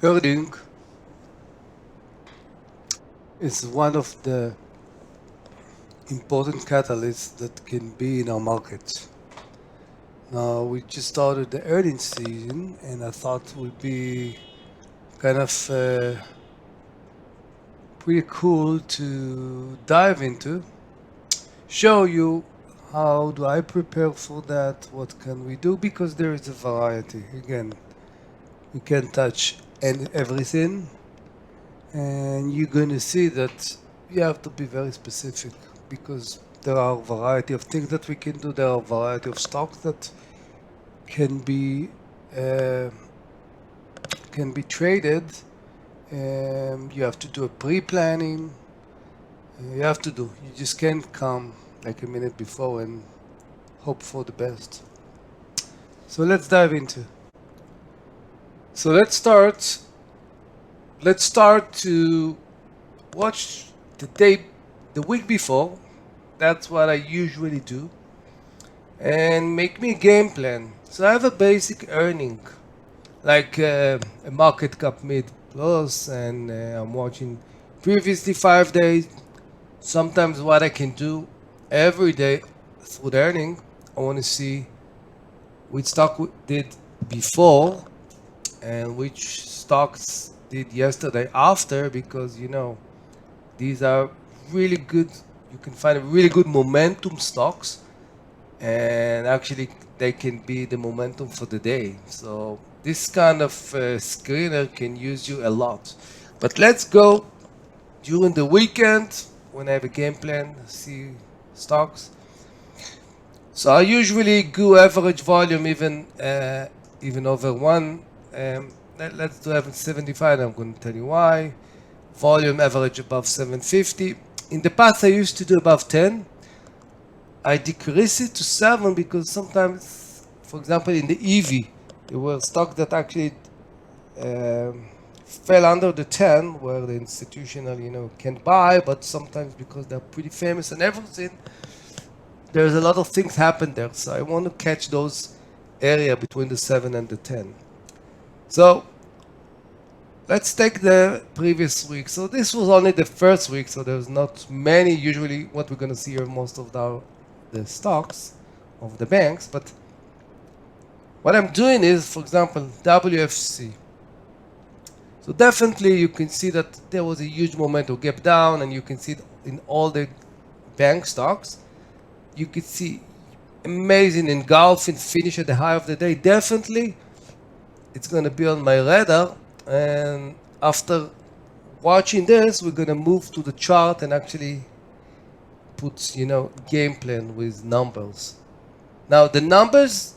Earning is one of the important catalysts that can be in our market. Now, we just started the earnings season, and I thought it would be kind of pretty cool to dive into, show you how do I prepare for that, what can we do, because there is a variety. Again, we can't touch everything, and you're going to see that you have to be very specific because there are a variety of things that we can do. There are a variety of stocks that can be uh, traded. You have to do a pre-planning. You have to do. You just can't come like a minute before and hope for the best. So let's dive into. So let's start. Let's start to watch the week before. That's what I usually do, and make me a game plan. So I have a basic earning, like a market cap mid plus, and I'm watching previously 5 days. Sometimes what I can do every day through the earning, I want to see which stock did before and which stocks did yesterday after, because these are really good. You can find really good momentum stocks, and actually they can be the momentum for the day. So this kind of screener can use you a lot. But let's go during the weekend when I have a game plan, see stocks. So I usually go average volume even over one. Let's do 75. I'm going to tell you why. Volume average above 750. In the past, I used to do above 10. I decrease it to 7 because sometimes, for example, in the EV, there were stocks that actually fell under the 10, where the institutional, can buy, but sometimes because they're pretty famous and everything, there's a lot of things happen there. So I want to catch those area between the 7 and the 10. So let's take the previous week. So this was only the first week, so there's not many. Usually what we're going to see are most of the stocks of the banks. But what I'm doing is, for example, WFC. So definitely you can see that there was a huge momentum gap down, and you can see it in all the bank stocks. You could see amazing engulfing finish at the high of the day. Definitely it's going to be on my radar, and after watching this, we're going to move to the chart and actually put game plan with numbers. Now the numbers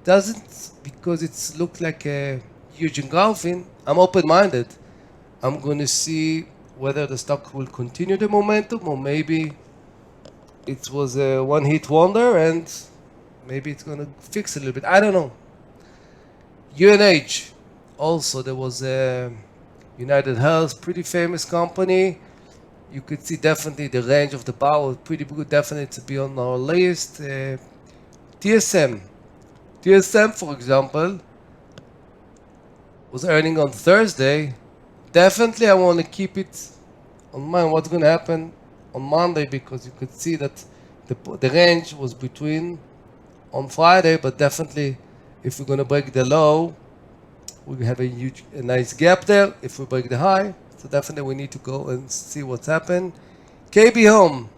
doesn't, because it's looked like a huge engulfing. I'm open-minded. I'm going to see whether the stock will continue the momentum, or maybe it was a one-hit wonder and maybe it's going to fix a little bit. I don't know. UNH, also there was a United Health, pretty famous company. You could see definitely the range of the bar was pretty good, definitely to be on our list. TSM, for example, was earning on Thursday. Definitely I want to keep it on mind what's going to happen on Monday, because you could see that the range was between on Friday, but definitely if we're going to break the low, we have a nice gap there. If we break the high, so definitely we need to go and see what's happened. KB Home,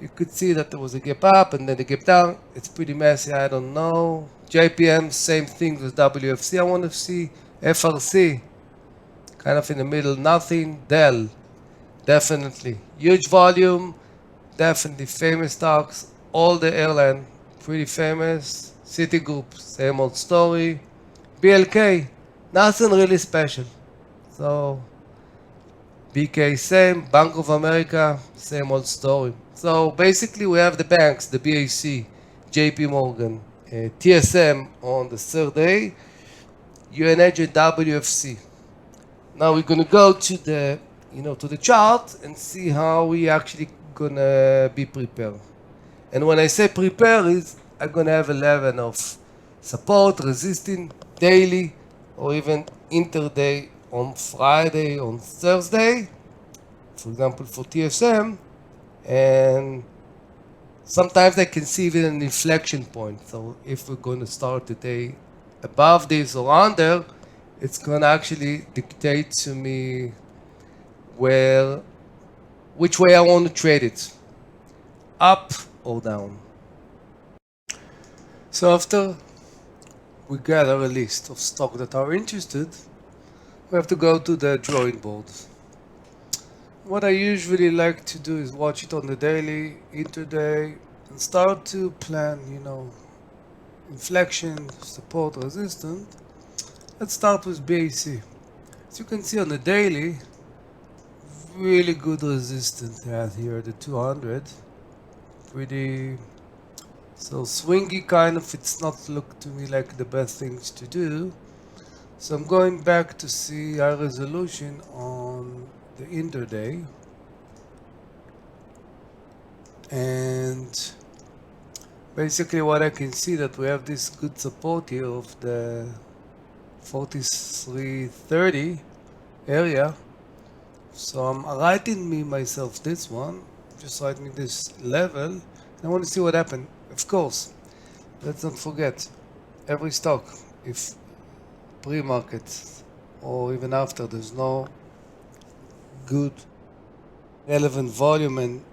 you could see that there was a gap up and then a gap down. It's pretty messy, I don't know. JPM, same thing with WFC. I want to see FRC, kind of in the middle, nothing. Dell, definitely huge volume, definitely famous stocks. All the airline, pretty famous. Citigroup, same old story. BLK, nothing really special. So BK, same. Bank of America, same old story. So basically we have the banks, the BAC, JP Morgan, TSM on the third day, UNH and WFC. Now we're gonna go to the chart and see how we actually gonna be prepared. And when I say prepare, is I'm gonna have a level of support, resisting daily or even intraday on Friday, on Thursday, for example, for TSM, and sometimes I can see even an inflection point. So if we're going to start the day above this or under, it's going to actually dictate to me which way I want to trade it, up or down. So after we gather a list of stocks that are interested, we have to go to the drawing board. What I usually like to do is watch it on the daily, intraday, and start to plan, inflection, support, resistance. Let's start with BAC. As you can see on the daily, really good resistance at here, the 200. Pretty so swingy kind of, it's not look to me like the best things to do. So I'm going back to see high resolution on the intraday. And basically what I can see that we have this good support here of the 4330 area. So I'm writing myself this one, just writing this level, and I want to see what happened. Of course, let's not forget, every stock, if pre-market or even after there's no good relevant volume, and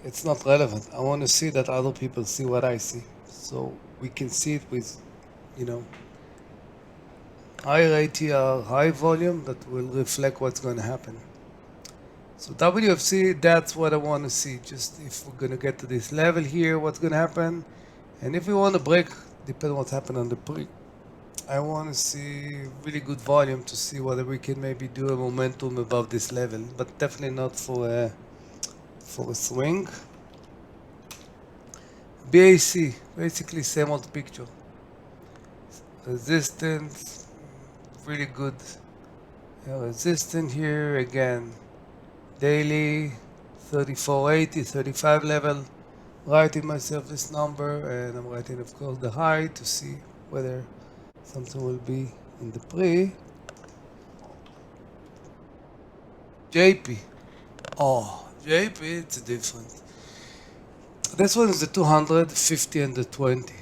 it's not relevant. I want to see that other people see what I see. So we can see it with, high ATR, high volume that will reflect what's going to happen. So WFC, that's what I want to see. Just if we're going to get to this level here, what's going to happen. And if we want to break, depending on what's happened on the pre, I want to see really good volume to see whether we can maybe do a momentum above this level, but definitely not for a swing. BAC, basically same old picture. Resistance, really good resistance here again. Daily 3480, 35 level. Writing myself this number, and I'm writing of course the high to see whether something will be in the pre. JP. Oh, JP, it's different. This one is the 250 and the 20.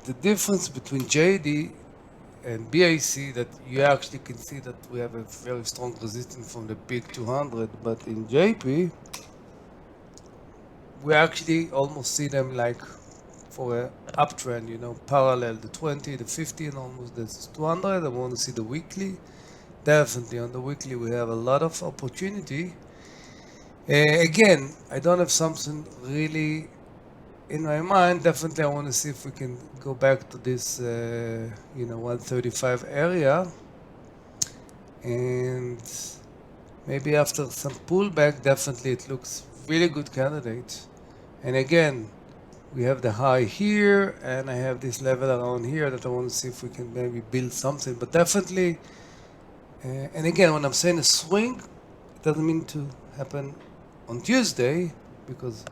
The difference between JD and BAC that you actually can see that we have a very strong resistance from the big 200, but in JP, we actually almost see them like for a uptrend, parallel the 20, the 50, and almost the 200. I want to see the weekly. Definitely on the weekly we have a lot of opportunity. Again, I don't have something really in my mind. Definitely I want to see if we can go back to this 135 area, and maybe after some pullback, definitely it looks really good candidate. And again, we have the high here, and I have this level around here that I want to see if we can maybe build something. But definitely, and again, when I'm saying a swing, it doesn't mean to happen on Tuesday, because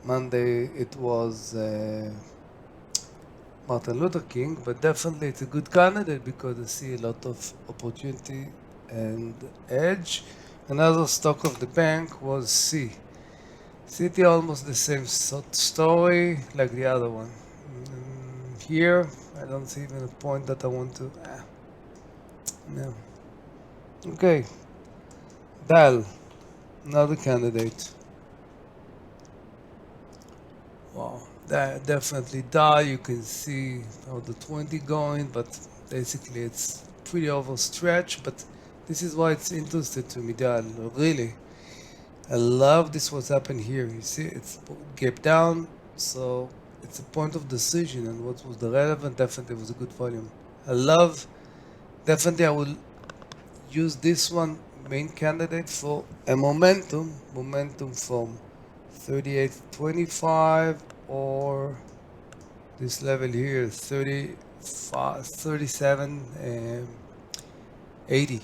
Monday it was Martin Luther King, but definitely it's a good candidate because I see a lot of opportunity and edge. Another stock of the bank was C. City, almost the same story like the other one. Here, I don't see even a point that I want to. No. Okay. Dal, another candidate. Wow, that definitely Dal. You can see how the 20 going, but basically it's pretty overstretched. But this is why it's interesting to me, Dal. Really. I love this what's happened here. You see, it's gap down, so it's a point of decision, and what was the relevant definitely was a good volume. I love, definitely I will use this one main candidate for a momentum from 38.25 or this level here 37.80.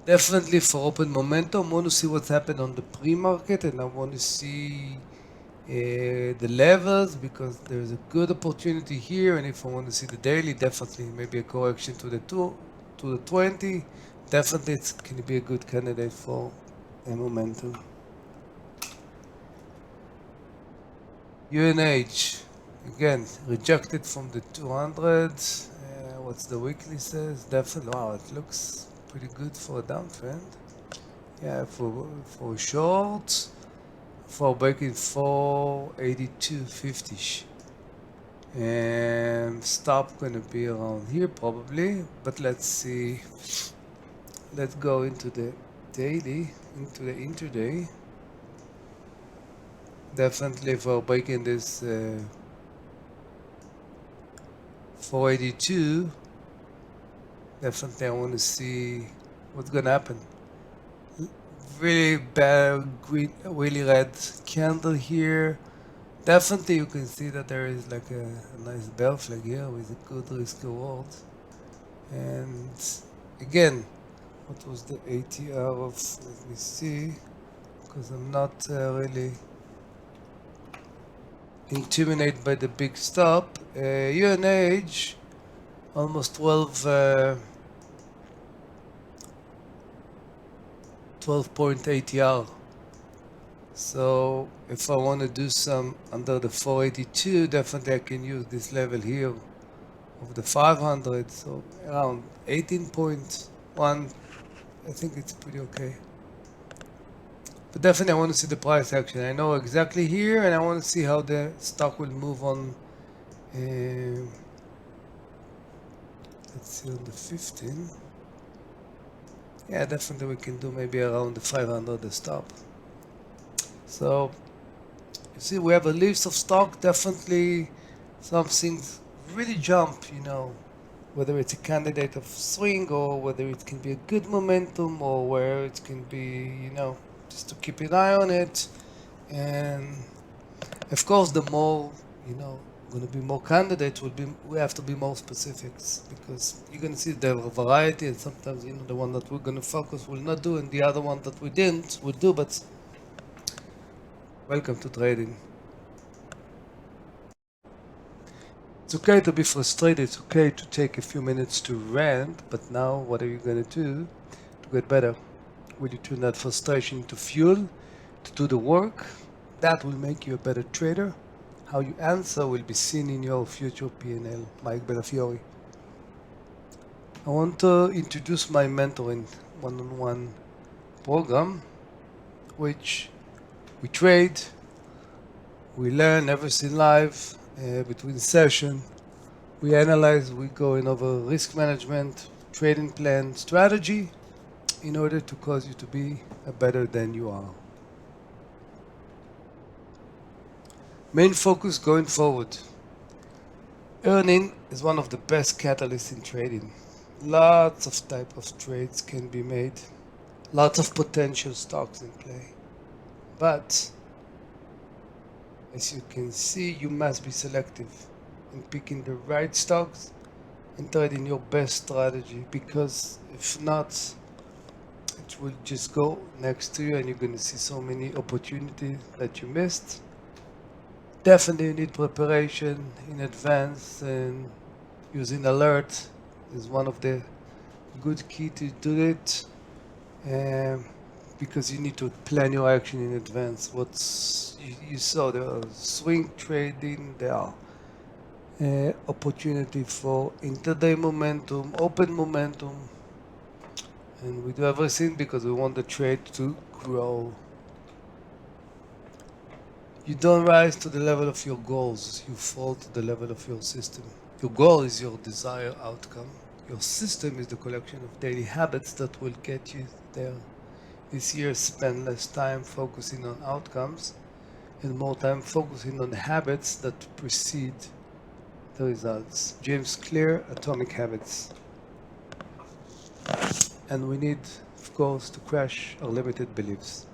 Definitely for open momentum. I want to see what's happened on the pre-market, and I want to see the levels, because there's a good opportunity here, and if I want to see the daily, definitely maybe a correction to the 20, definitely it's going to be a good candidate for a momentum. UNH, again, rejected from the 200. What's the weekly says? Definitely, wow, it looks pretty good for a downtrend. Yeah, for short, for breaking 482.50. And stop gonna be around here probably, but let's see. Let's go into the daily, into the intraday. Definitely for breaking this 482, definitely I want to see what's gonna happen. Really bad green, really red candle here. Definitely you can see that there is like a nice bell flag here with a good risk reward. And again, what was the ATR of, let me see, because I'm not really intimidated by the big stop. UNH, almost 12 point ATR. So if I want to do some under the 482, definitely I can use this level here of the 500. So around 18.1, I think it's pretty okay. But definitely I want to see the price action. I know exactly here, and I want to see how the stock will move on. Let's see on the 15. Yeah, definitely we can do maybe around the 500 the stop. So you see we have a list of stock. Definitely some things really jump, whether it's a candidate of swing or whether it can be a good momentum or where it can be, just to keep an eye on it. And of course, the more, going to be more candidates, we have to be more specifics, because you're going to see the variety, and sometimes, the one that we're going to focus will not do, and the other one that we didn't will do. But welcome to trading. It's okay to be frustrated. It's okay to take a few minutes to rant. But now, what are you going to do to get better? Will you turn that frustration into fuel to do the work? That will make you a better trader. How you answer will be seen in your future P&L. Mike Bellafiore. I want to introduce my mentoring one-on-one program, which we trade, we learn everything live between session. We analyze, we go in over risk management, trading plan, strategy, in order to cause you to be better than you are. Main focus going forward. Earning is one of the best catalysts in trading. Lots of type of trades can be made. Lots of potential stocks in play. But as you can see, you must be selective in picking the right stocks and trading your best strategy, because if not, it will just go next to you and you're going to see so many opportunities that you missed. Definitely you need preparation in advance, and using alert is one of the good key to do it, because you need to plan your action in advance. You saw there are swing trading, there are opportunity for intraday momentum, open momentum, and we do everything because we want the trade to grow. You don't rise to the level of your goals, you fall to the level of your system. Your goal is your desired outcome. Your system is the collection of daily habits that will get you there. This year, spend less time focusing on outcomes and more time focusing on the habits that precede the results. James Clear, Atomic Habits. And we need, of course, to crash our limited beliefs.